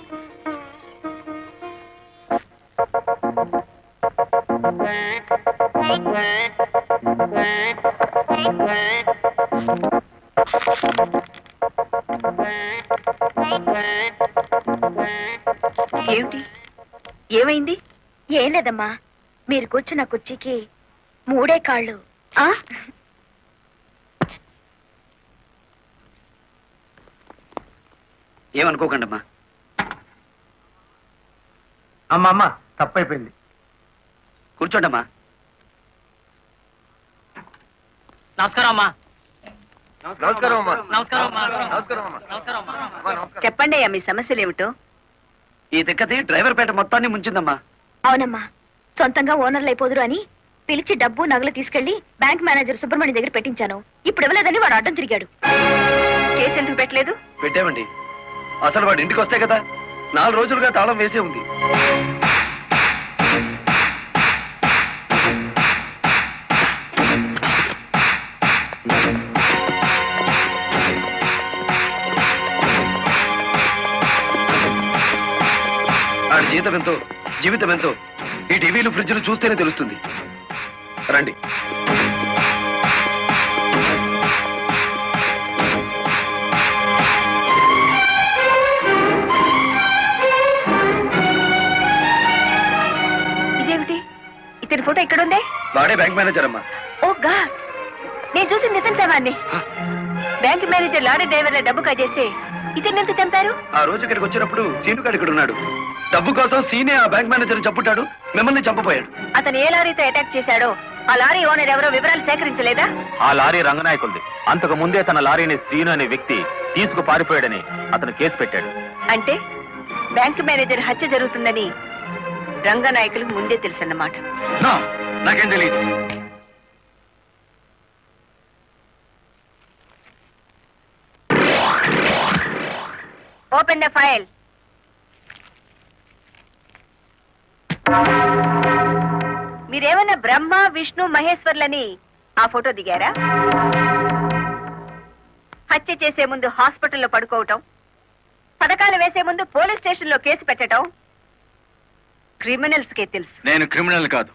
ఏమిటి, ఏమైంది? ఏం లేదమ్మా, మీరు కూర్చున్న కుర్చీకి 3 కాళ్ళు. ఏమనుకోకండి అమ్మా. అమ్మ తప్పైపోయింది. కూర్చోండి అమ్మా. నమస్కారం అమ్మా. నమస్కారం అమ్మా. నమస్కారం అమ్మా. నమస్కారం అమ్మా. నమస్కారం అమ్మా. చెప్పండి అయ్యా, మీ సమస్యలు ఏమిటో. ఈ తిక్కది డ్రైవర్ పేట మొత్తాన్ని ముంచిందమ్మా. అవునమ్మా, సొంతంగా ఓనర్లు అయిపోదురు అని పిలిచి డబ్బు నగలు తీసుకెళ్లి బ్యాంక్ మేనేజర్ సుబ్రహ్మణ్యం దగ్గర పెట్టించాను. ఇప్పుడు ఇవ్వలేదని వాడు అడ్డం తిరిగాడు. కేసు ఎందుకు పెట్టలేదు? పెట్టామండి. అసలు వాడు ఇంటికి వస్తే కదా, 4 రోజులుగా తాళం వేసే ఉంది. ఆడి జీతం ఎంతో, జీవితం ఎంతో ఈ టీవీలు ఫ్రిడ్జ్లు చూస్తేనే తెలుస్తుంది. రండి. ఇదేమిటి, ఇతని ఫోటో ఇక్కడ ఉందే? వాడే బ్యాంక్ మేనేజర్ అమ్మా. ఓ గాడ్, నేను చూసింది నితిన్ శవాన్ని. బ్యాంక్ మేనేజర్ లారీ డ్రైవర్ల డబ్బు కాజేస్తే ఇతన్ని ఎంత చంపారు? ఆ రోజు ఇక్కడికి వచ్చినప్పుడు సీనుగాడు ఇక్కడ ఉన్నాడు. డబ్బు కోసం సీనే ఆ బ్యాంక్ మేనేజర్ చంపుతాడు, మిమ్మల్ని చంపపోయాడు. అతను ఏ లారీతో అటాక్ చేశాడో ఆ లారీ ఓనర్ ఎవరో వివరాలు సేకరించలేదా? ఆ లారీ రంగనాయకులది. అంతకు ముందే తన లారీని శ్రీను అనే వ్యక్తి తీసుకు పారిపోయాడని అతను కేసు పెట్టాడు. అంటే బ్యాంక్ మేనేజర్ హత్య జరుగుతుందని రంగనాయకులకు ముందే తెలుసన్నమాట. నాకేం తెలియదు. Open the file. మీరేమన్నా బ్రహ్మ విష్ణు మహేశ్వర్లని ఆ ఫోటో దిగారా? హత్య చేసే ముందు హాస్పిటల్లో పడుకోవటం, పథకాలు వేసే ముందు పోలీస్ స్టేషన్ లో కేసు పెట్టడం క్రిమినల్స్ కే తెలుసు. నేను క్రిమినల్ కాదు,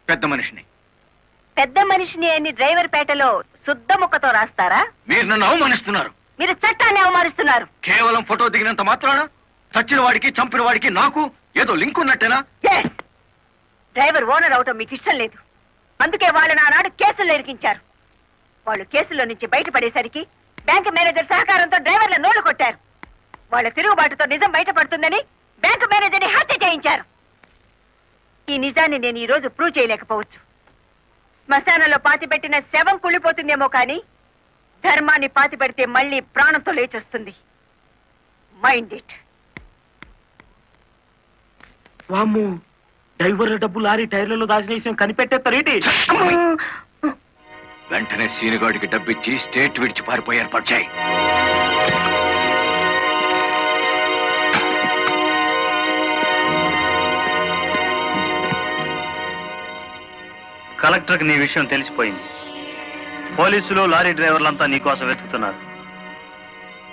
పెద్ద మనిషిని. పెద్ద మనిషిని అని డ్రైవర్ పేటలో శుద్ధ ముక్కతో రాస్తారా? మీరు నన్ను అవమానిస్తున్నారు. మీరు చట్టాన్ని అవమానిస్తున్నారు. కేవలం ఫోటో దిగినంత మాత్రాన చచ్చిన వాడికి చంపిన వాడికి నాకు ఏదో లింక్ ఉన్నట్టేనా? డ్రైవర్ ఓనర్ అవటం మీకు ఇష్టం లేదు. అందుకే వాళ్ళని ఆనాడు కేసుల్లో ఇరికించారు. వాళ్ళు కేసుల్లో నుంచి బయటపడేసరికి బ్యాంక్ మేనేజర్ సహకారంతో డ్రైవర్ల నోళ్లు కొట్టారు. వాళ్ళ తిరుగుబాటుతో నిజం బయటపడుతుందని బ్యాంక్ మేనేజర్ని హత్య చేయించారు. ఈ నిజాన్ని నేను ఈ రోజు ప్రూవ్ చేయలేకపోవచ్చు. శ్మశానంలో పాతిపెట్టిన శవం కుళ్ళిపోతుందేమో కానీ ధర్మాన్ని పాతిపెడితే మళ్ళీ ప్రాణంతో లేచొస్తుంది. Mind it. వామ్మో, డ్రైవర్ల డబ్బు లారీ టైర్లలో దాచిన విషయం కనిపెట్టేస్తారేంటి? వెంటనే సీనుగాడికి డబ్బిచ్చి స్టేట్ విడిచి పారిపోయి ఏర్పాటు చేయి. కలెక్టర్కి నీ విషయం తెలిసిపోయింది. పోలీసులు లారీ డ్రైవర్లంతా నీకోసం వెతుకుతున్నారు.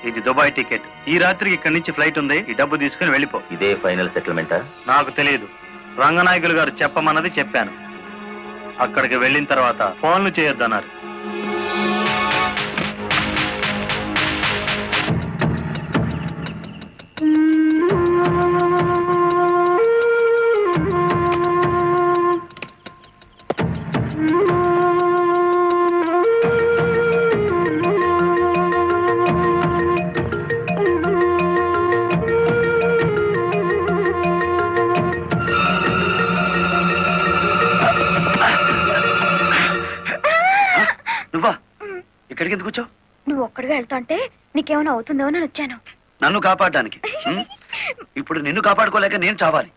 ఇది దుబాయ్ టికెట్. ఈ రాత్రికి ఇక్కడి నుంచి ఫ్లైట్ ఉంది. ఈ డబ్బు తీసుకుని వెళ్ళిపో. ఇదే ఫైనల్ సెటిల్మెంటా? నాకు తెలియదు. రంగనాయకులు గారు చెప్పమన్నది చెప్పాను. అక్కడికి వెళ్ళిన తర్వాత ఫోన్లు చేయొద్దన్నారు. ఇక్కడికి ఎందుకు వచ్చావు? నువ్వు ఒక్కడిగా వెళ్తాంటే నీకేమైనా అవుతుందో అని వచ్చాను. నన్ను కాపాడడానికి. ఇప్పుడు నిన్ను కాపాడుకోలేక నేను చావాలి.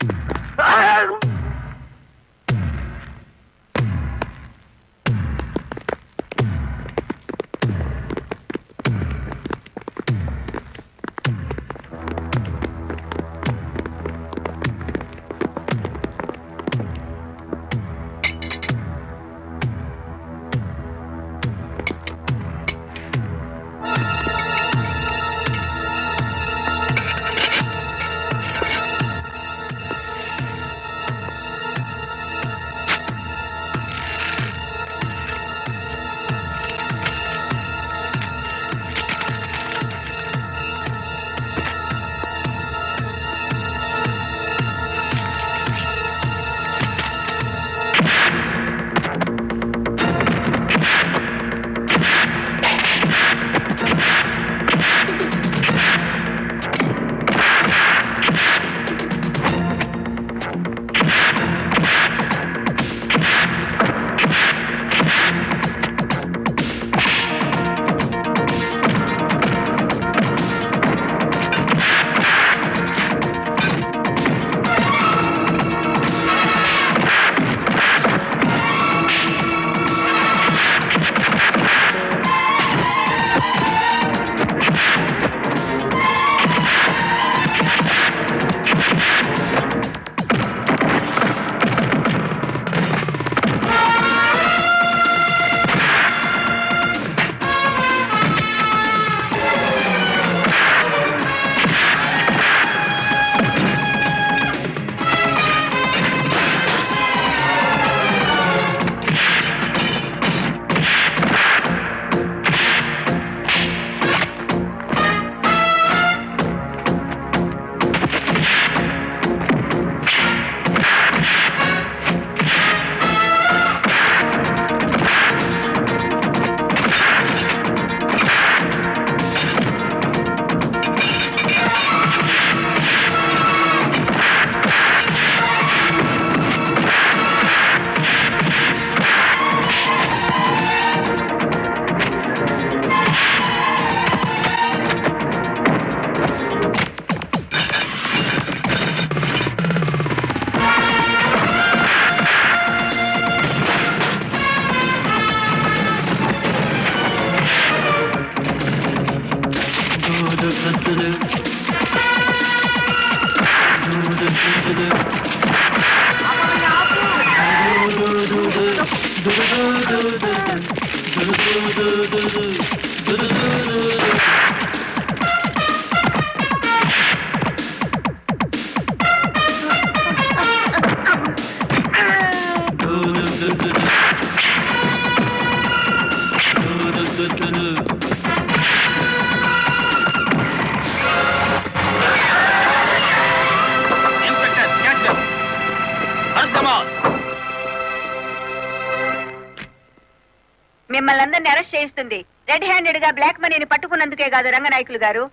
మిమ్మల్ని అందరినీ అరెస్ట్ చేయిస్తుంది రెడ్ హ్యాండెడ్ గా బ్లాక్ మనీని పట్టుకున్నందుకే కాదు రంగనాయకులు గారు,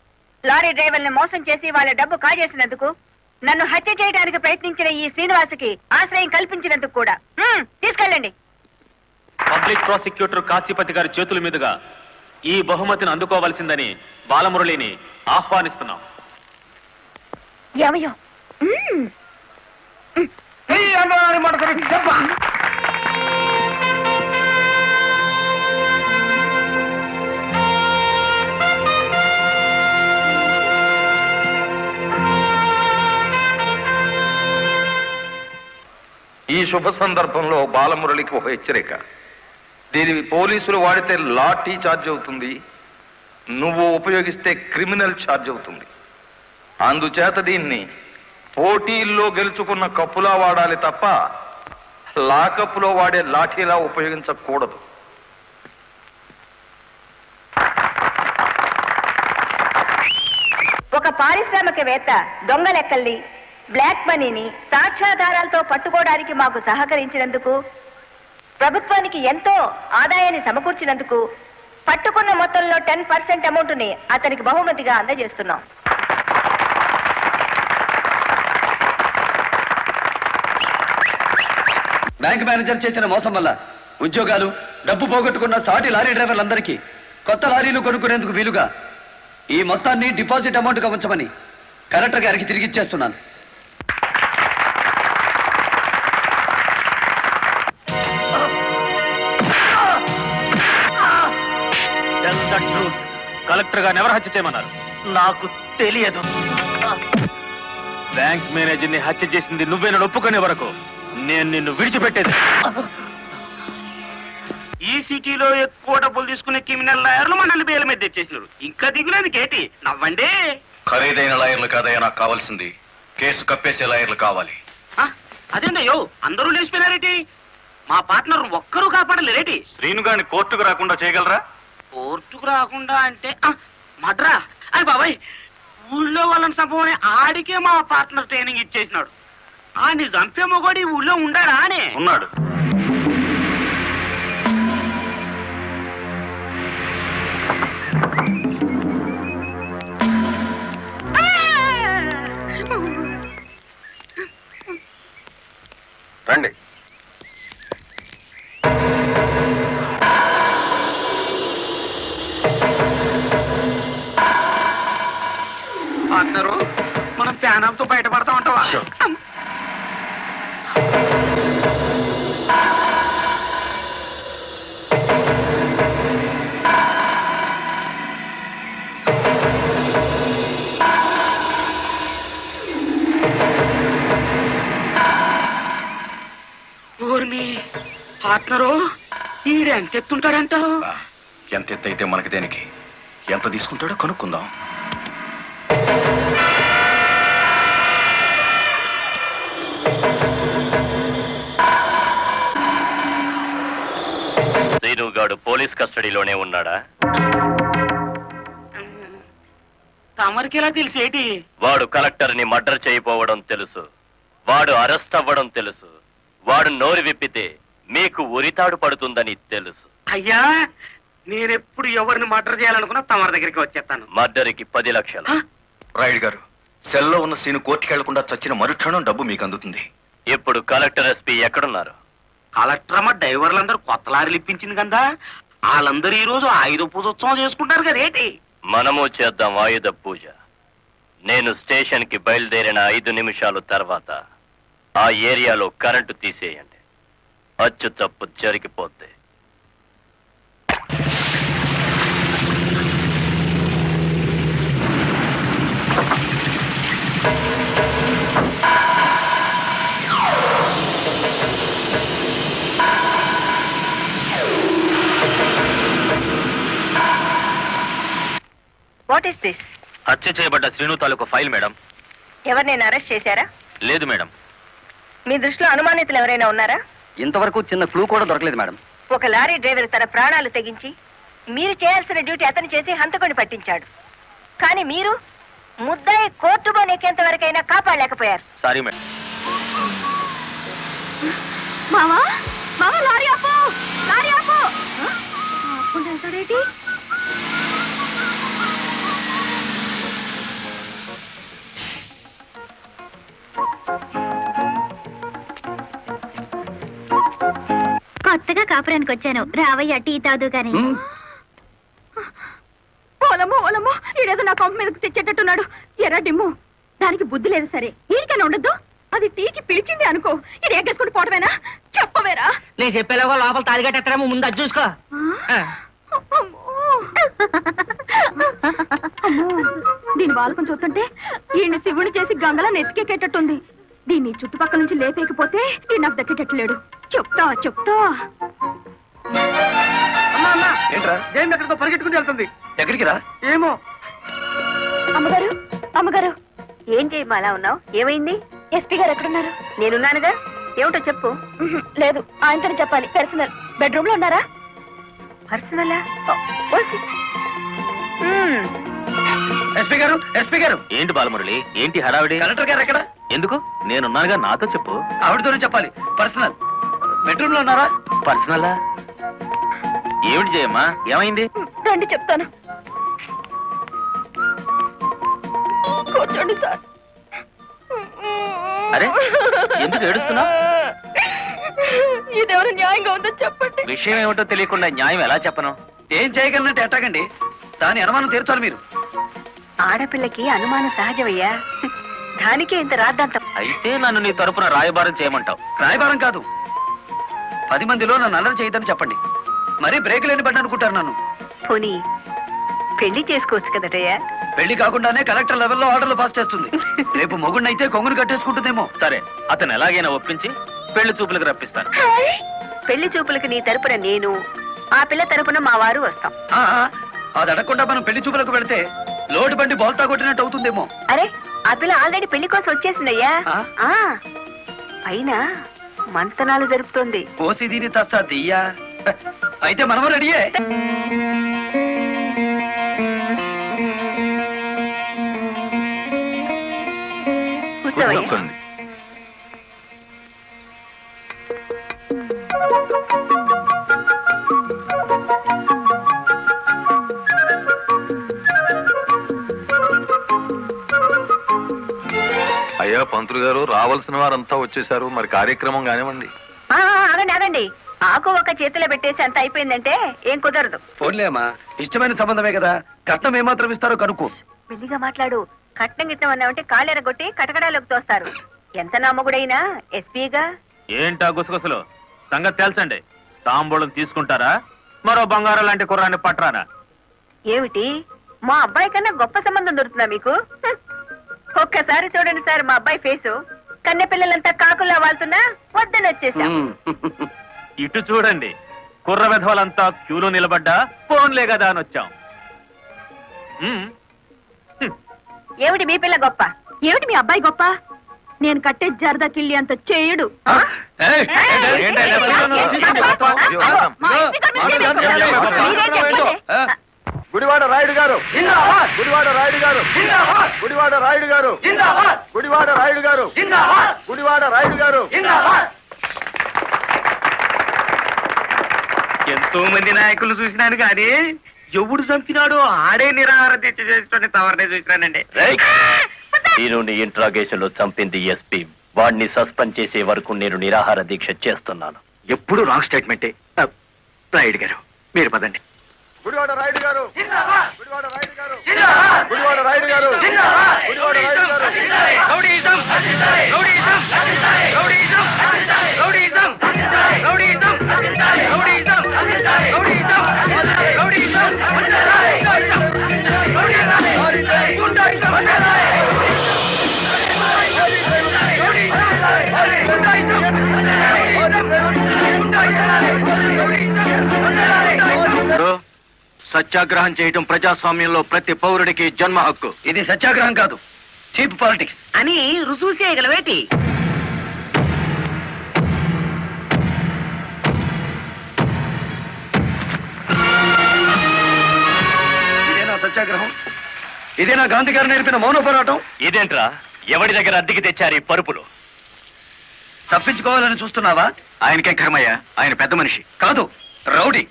లారీ డ్రైవర్ని మోసం చేసి వాళ్ళ డబ్బు కాజేసినందుకు, నన్ను హత్య చేయడానికి ప్రయత్నించిన ఈ శ్రీనివాసుకి ఆశ్రయం కల్పించినందుకు కూడా. తీసుకెళ్ళండి. పబ్లిక్ ప్రాసిక్యూటర్ కాశీపతి గారి చేతుల మీదుగా ఈ బహుమతిని అందుకోవాల్సిందని బాలమురళిని ఆహ్వానిస్తున్నాం. ఏమయ్యో ఈ శుభ సందర్భంలో బాలమురళికి ఒక హెచ్చరిక. దీని పోలీసులు వాడితే లాఠీ ఛార్జ్ అవుతుంది, నువ్వు ఉపయోగిస్తే క్రిమినల్ ఛార్జ్ అవుతుంది. అందుచేత దీన్ని పోటీల్లో గెలుచుకున్న కప్పులా వాడాలి తప్ప లాకప్పులో వాడే లాఠీలా ఉపయోగించకూడదు. ఒక పారిశ్రామికవేత్త దొంగ లెక్కల్ని, బ్లాక్ మనీని సాక్ష్యాధారాలతో పట్టుకోవడానికి మాకు సహకరించినందుకు, ప్రభుత్వానికి ఎంతో ఆదాయాన్ని సమకూర్చినందుకు పట్టుకున్న మొత్తంలో 10% అమౌంట్ని అతనికి బహుమతిగా అందజేస్తున్నాం. బ్యాంక్ మేనేజర్ చేసిన మోసం వల్ల ఉద్యోగాలు, డబ్బు పోగొట్టుకున్న సాటి లారీ డ్రైవర్లందరికీ కొత్త లారీలు కొనుక్కునేందుకు వీలుగా ఈ మొత్తాన్ని డిపాజిట్ అమౌంట్గా ఉంచమని కలెక్టర్ గారికి తిరిగిచ్చేస్తున్నాను. కలెక్టర్ గారిని ఎవరు హత్య చేయమన్నారు? నాకు తెలియదు. బ్యాంక్ మేనేజర్ ని హత్య చేసింది నువ్వేనని ఒప్పుకునే వరకు నేను నిన్ను విడిచిపెట్టేది. ఈ సిటీలో ఎక్కువ డబ్బులు తీసుకునే క్రిమినల్ లాయర్లు మనల్ని బేల మీద తెచ్చేసినారు. ఇంకా దిగులేదు కేటి నవ్వండి. ఖరీదైన లాయర్లు కాదయ్యా నాకు కావాల్సింది, కేసు కప్పేసే లాయర్లు కావాలి. అదేందయ్యో అందరూ లేచిపోయినారేటి? మా పార్ట్నర్ ఒక్కరూ కాపాడలేరేటి? శ్రీను గారిని కోర్టుకు రాకుండా చేయగలరా? కోర్టుకు రాకుండా అంటే మడ్రా అని బాబాయ్, ఊళ్ళో వాళ్ళని చంపమని ఆడికే మా పార్ట్నర్ ట్రైనింగ్ ఇచ్చేసినాడు. ఆడిని చంపే మొగోడి ఊళ్ళో ఉండాడా అని? ఉన్నాడు. రండి. పార్ట్నరు మనం ప్యానల్తో బయటపడతా ఉంటావా? పార్ట్నరు ఈడెంత ఎత్తుంటాడంటావు? ఎంత ఎత్తు అయితే మనకి దేనికి, ఎంత తీసుకుంటాడో కనుక్కుందాం. శ్రీనుగాడు పోలీస్ కస్టడీలోనే ఉన్నాడా? తమరికి ఎలా తెలిసేటి? వాడు కలెక్టర్ ని మర్డర్ చేయబోవడం తెలుసు, వాడు అరెస్ట్ అవ్వడం తెలుసు, వాడు నోరు విప్పితే మీకు ఉరితాడు పడుతుందని తెలుసు. అయ్యా నేనెప్పుడు ఎవరిని మర్డర్ చేయాలనుకున్నా తమరి దగ్గరికి వచ్చేస్తాను. మర్డర్కి 10 లక్షలు. రాయుడు గారు, సెల్లో ఉన్న సీను కోర్టుకి వెళ్లకుండా చచ్చిన మరుక్షణం డబ్బు మీకు అందుతుంది. ఇప్పుడు కలెక్టర్ ఎస్పీ ఎక్కడున్నారు? కలెక్టర్ అమ్మ డ్రైవర్లందరూ కొత్త లారీలు ఇప్పించింది కదా, వాళ్ళందరూ ఈ రోజు ఆయుధ పూజోత్సవం చేసుకుంటారు కదేటి? మనము చేద్దాం ఆయుధ పూజ. నేను స్టేషన్ కి బయలుదేరిన 5 నిమిషాల తర్వాత ఆ ఏరియాలో కరెంటు తీసేయండి. అచ్చు తప్పు జరిగిపోద్ది. What is this? హత్య చేయబడ్డ శ్రీను తాలూకు ఫైల్ మేడం. ఎవరినైనా అరెస్ట్ చేశారా? లేదు మేడం. మీ దృష్టిలో అనుమానితులు ఎవరైనా ఉన్నారా? ఇంతవరకు చిన్న క్లూ కూడా దొరకలేదు మేడం. ఒక లారీ డ్రైవర్ తన ప్రాణాలు తెగించి మీరు చేయాల్సిన డ్యూటీ అతను చేసి హంతకుని పట్టించాడు. కానీ మీరు ముద్దాయి కోర్టులో నెక్కేంత వరకైనా కాపాడలేకపోయారు. Sorry madam. మావా మావా లారీ ఆపు, లారీ ఆపు. వెళ్ళిపోతాడేటి? కొత్తగా కాపురానికి వచ్చాను, రావయ్య టీ తాదు గాని. ఓలమ్మో ఓలమ్మో, ఈడేదో నా కొంప మీదకి తెచ్చేటట్టున్నాడు. ఎర్ర డిమ్ము, దానికి బుద్ధి లేదు సరే, ఈడికైనా ఉండద్దు. అది టీకి పిలిచింది అనుకో, ఇది ఎగ్గేసుకుంటూ పోవటమేనా? చెప్పవేరా? నేను చెప్పేలాగో లోపల తాలిగట్టేస్తారేమో, ముందు అది చూసుకో. దీని బాలకం చూస్తుంటే ఈయన్ని శివుని చేసి గంగలా నెత్తికెక్కేటట్టుంది. దీన్ని చుట్టుపక్కల నుంచి లేపేకపోతే ఈ నాకు దక్కేటట్లేడు. చెప్తా చెప్తా. ఏంట్రా జయం ఎక్కడితో పరిగెట్టుకుని వెళ్తుంది? ఎక్కడికి రా? ఏమో. అమ్మగారు అమ్మగారు, ఏం చేయమ్మా అలా ఉన్నావు? ఏమైంది? ఎస్పీ గారు ఎక్కడున్నారు? నేనున్నానుగా, ఏమిటో చెప్పు. లేదు, ఆయనతో చెప్పాలి. పర్సనల్. బెడ్రూమ్ లో ఉన్నారా? పర్సనలా? ఎస్పీ గారు, ఎస్పీ గారు. ఏంటి బాలమురళి, ఏంటి హడావిడి? కలెక్టర్ గారు ఎక్కడ? ఎందుకు? నేనున్నానుగా, నాతో చెప్పు. ఆవిడతోనే చెప్పాలి. పర్సనల్. బెడ్రూమ్ లో ఉన్నారా? పర్సనలా? ఏమిటి జయమ్మా, ఏమైంది? రండి చెప్తాను. కూర్చోండి సార్. అరే, ఎందుకు ఏడుస్తున్నావు? ఇదెవరు న్యాయంగా ఉందో చెప్పండి. విషయం ఏమిటో తెలియకుండా న్యాయం ఎలా చెప్పను? ఏం చేయగలనంటే ఎట్టాగండి, దాని అనుమానం తీర్చాలి మీరు. ఆడపిల్లకి అనుమానం సహజమయ్యా, దానికే ఇంత రాద్దాంతం. అయితే నన్ను నీ తరపున రాయబారం చేయమంటావు? రాయబారం కాదు, 10 మందిలో నన్ను అల్లరి చేయదని చెప్పండి. మరీ బ్రేక్ లేని బండి అనుకుంటారు నన్ను. పోనీ పెళ్లి చేసుకోవచ్చు కదటయ్యా? పెళ్లి కాకుండానే కలెక్టర్ లెవెల్లో ఆర్డర్లు పాస్ చేస్తుంది. రేపు మొగుడినైతే కొంగును కట్టేసుకుంటుందేమో. సరే, అతను ఎలాగైనా ఒప్పించి పెళ్లి చూపులకు రప్పిస్తాను. పెళ్లి చూపులకు నీ తరపున నేను, ఆ పిల్ల తరపున మా వారు వస్తాం. అది అడగకుండా మనం పెళ్లి చూపులకు పెడితే లోటు బండి బోల్తా కొట్టినట్టు అవుతుందేమో. అరే, ఆ పిల్ల ఆల్రెడీ పెళ్లి కోసం వచ్చేసిందయ్యా. పైన మంతనాలు జరుపుతోంది. పోసి దీని తస్తా దియ్యా. అయితే మనము రెడీయే. కూర్చోవయ్యా. అయ్యా పంతులు గారు, రావాల్సిన వారంతా వచ్చేసారు, మరి కార్యక్రమం కానివ్వండి. ఆగండి ఆగండి, ఆకు ఒక చేతిలో పెట్టేసి అంత అయిపోయిందంటే ఏం కుదరదు. ఫోన్లే అమ్మా, ఇష్టమైన సంబంధమే కదా, కట్నం ఏమాత్రం ఇస్తారో కనుక్కో. మెల్లిగా మాట్లాడు. కట్నం గిట్నం అన్నామంటే కాళ్ళెరగొట్టి కటకడాలోకి తోస్తారు. ఎంత నమ్మగుడైనా ఎస్పీగా. ఏంటా గుసగుసలు? సంగతి తెలుసండి. తాంబూలం తీసుకుంటారా, మరో బంగారం లాంటి కుర్రాన్ని పట్టరానా? ఏమిటి, మా అబ్బాయి కన్నా గొప్ప సంబంధం దొరుకుతుందా మీకు? ఒక్కసారి చూడండి సార్ మా అబ్బాయి ఫేసు. కన్నె పిల్లలంతా కాకులా వాళ్తున్నా వద్దని వచ్చేసా. ఇటు చూడండి, కుర్ర విధవలంతా క్యూలో నిలబడ్డా ఫోన్లే కదా అని వచ్చాం. ఏమిటి మీ పిల్ల గొప్ప? ఏమిటి మీ అబ్బాయి గొప్ప? నేను కట్టే జరదా కిళ్ళి అంత చేయడు. గుడివాడ రాయుడు గారు, గుడివాడ రాయుడు గారు, గుడివాడ రాయుడు గారు, గుడివాడ రాయుడు గారు, గుడివాడ రాయుడు గారు. ఎంతో మంది నాయకులు చూసినాను కానీ ఎవడు చంపినాడో ఆడే నిరాహార దీక్ష చేసుకుని తవరనే చూసినానండి. నేను ఇంట్రాగేషన్ లో చంపింది ఎస్పీ. వాడిని సస్పెండ్ చేసే వరకు నేను నిరాహార దీక్ష చేస్తున్నాను. ఎప్పుడు రాంగ్ స్టేట్మెంటే. రాయుడు గారు, మీరు పదండి. గుడివాడ రాయుడు గారు, గుడివాడ రాయుడు గారు, గుడివాడ రాయుడు గారు, గుడివాడ రాయుడు గారు. Rowdyism, rowdyism, rowdyism, rowdyism, rowdyism, rowdyism, rowdyism, rowdyism, సత్యాగ్రహం చేయడం ప్రజాస్వామ్యంలో ప్రతి పౌరుడికి జన్మ హక్కు. ఇది సత్యాగ్రహం కాదు, చీప్ పాలిటిక్స్ అని రుజువు చేయగలవేటి? ఇదేనా సత్యాగ్రహం? ఇదేనా గాంధీ గారు నేర్పిన మౌన పోరాటం? ఇదేంట్రా, ఎవడి దగ్గర అద్దెకి తెచ్చారు ఈ పరుపులు? తప్పించుకోవాలని చూస్తున్నావా? ఆయనకే కర్మయ్య, ఆయన పెద్ద మనిషి కాదు, రౌడీ.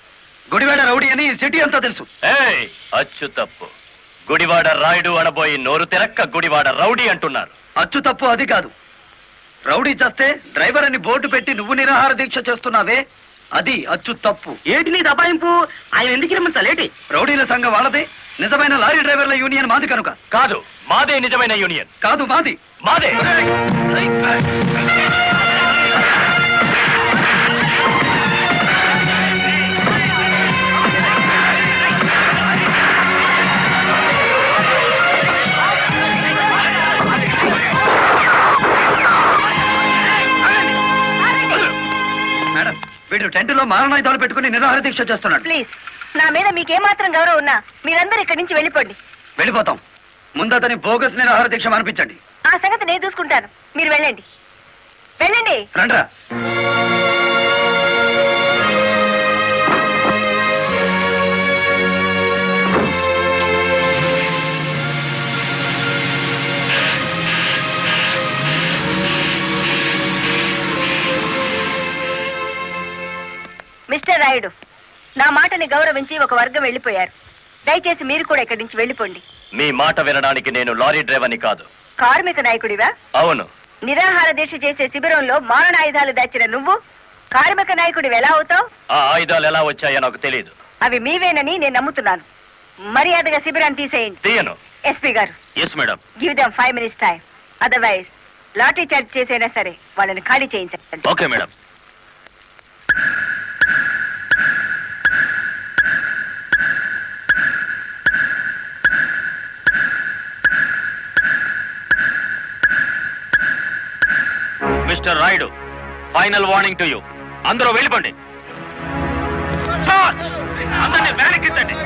గుడివాడ రౌడీ అని సిటీ అంతా తెలుసు. ఏయ్ అచ్చు తప్పు. గుడివాడ రాయుడు అనబోయి నోరు తిరక్క గుడివాడ రౌడీ అంటున్నారు. అచ్చు తప్పు అది కాదు. రౌడీ చేస్తే డ్రైవర్ అని బోర్డు పెట్టి నువ్వు నిరాహార దీక్ష చేస్తున్నావే, అది అచ్చు తప్పు. ఏంటి నీ దబాయింపు? ఆయన ఎందుకు రమ్మంటాలేటి? రౌడీల సంఘం వాళ్ళదే, నిజమైన లారీ డ్రైవర్ల యూనియన్ మాది కనుక. కాదు, మాదే నిజమైన యూనియన్. కాదు, మాది. మాదే. మేడం, వీడు టెంట్లో మారణాయుధాలు పెట్టుకుని నిరాహార దీక్ష చేస్తున్నాడు. ప్లీజ్, నా మీద మీకేమాత్రం గౌరవం ఉన్నా మీరందరూ ఇక్కడి నుంచి వెళ్ళిపోండి. వెళ్ళిపోతాం. ముందు అతని బోగస్ నిరాహార దీక్ష అనిపించండి. ఆ సంగతి నేను చూసుకుంటాను, మీరు వెళ్ళండి. వెళ్ళండి. రండ్రా. మిస్టర్ రాయుడు, నా మాటని గౌరవించి ఒక వర్గం వెళ్ళిపోయారు. దయచేసి మీరు కూడా ఇక్కడి నుంచి వెళ్ళిపోండి. మీ మాట వినడానికి నేను లారీ డ్రైవర్ని కాదు. కార్మిక నాయకుడివా? అవును. నిరాహార దీక్ష చేసే శిబిరంలో మారణాయుధాలు దాచిన నువ్వు కార్మిక నాయకుడివి ఎలా అవుతావు? ఆ ఆయుధాలు ఎలా వచ్చాయో నాకు తెలియదు. అవి మీవేనని నేను నమ్ముతున్నాను. మర్యాదగా శిబిరాన్ని తీసేయండి. తీయను. ఎస్పీ గారు, yes madam. Give them 5 minutes time. Otherwise lathi charge చేసైనా సరే వాళ్ళని ఖాళీ చేయించండి. Okay madam. Mister Rayudu, final warning to you. అందరూ వెళ్ళిపోండి. చార్జ్! అందరినీ వ్యాన్ ఎక్కించండి.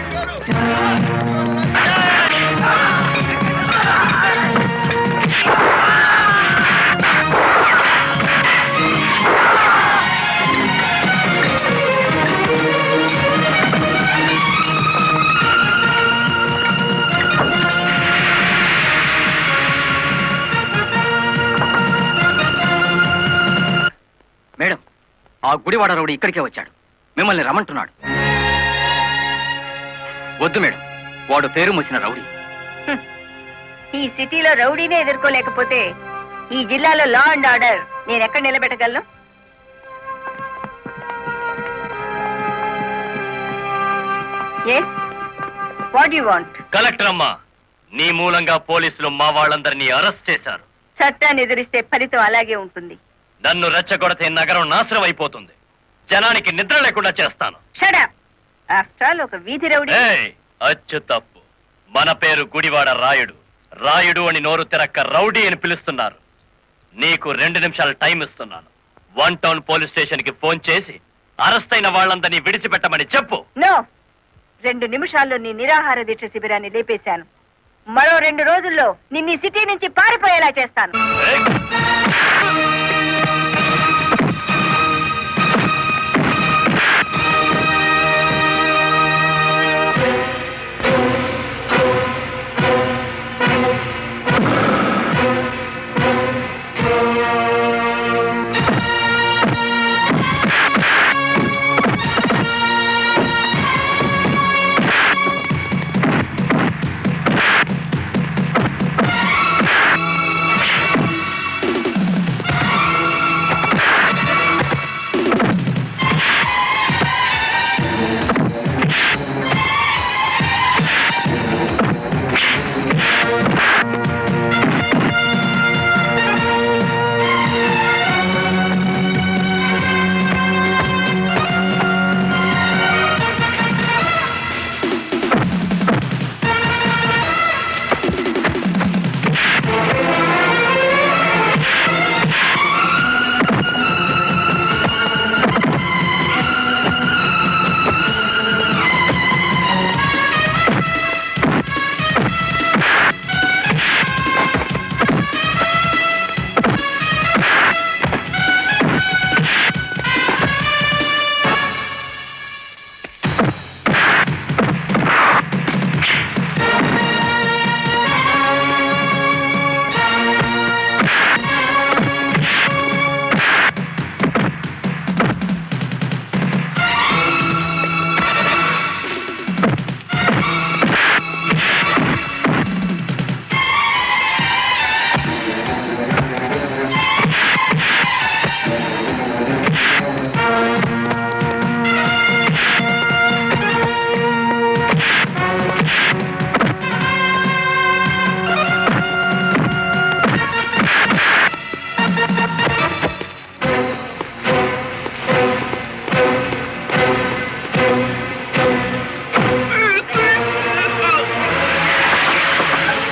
మేడం, ఆ గుడివాడ రౌడీ ఇక్కడికే వచ్చాడు. మిమ్మల్ని రమ్మంటున్నాడు. వద్దు మేడం, వాడు పేరు మోసిన రౌడీ. ఈ సిటీలో రౌడీనే ఎదుర్కోలేకపోతే ఈ జిల్లాలో లా అండ్ ఆర్డర్ నేను ఎక్కడ నిలబెట్టగలను? Yes, what you want? Collector అమ్మా, నీ మూలంగా పోలీసులు మా వాళ్ళందరినీ అరెస్ట్ చేశారు. చట్టాన్ని ఎదిరిస్తే ఫలితం అలాగే ఉంటుంది. నన్ను రెచ్చగొడితే నగరం నాశనం అయిపోతుంది. జనానికి నిద్ర లేకుండా చేస్తాను. Shut up. ఆఫ్టర్ ఆల్ ఒక వీధి రౌడీ. ఏయ్, అచ్చు తప్పు. మన పేరు గుడివాడ రాయుడు. రాయుడు అని నోరు తిరక్క రౌడీ అని పిలుస్తున్నారు. నీకు 2 నిమిషాలు టైం ఇస్తున్నాను. 1 టౌన్ పోలీస్ స్టేషన్ కి ఫోన్ చేసి అరెస్ట్ అయిన వాళ్ళందరినీ విడిచిపెట్టమని చెప్పు. నో, 2 నిమిషాల్లో నీ నిరాహార దీక్ష శిబిరాన్ని లేపేశాను. మరో 2 రోజుల్లో నిన్ను సిటీ నుంచి పారిపోయేలా చేస్తాను.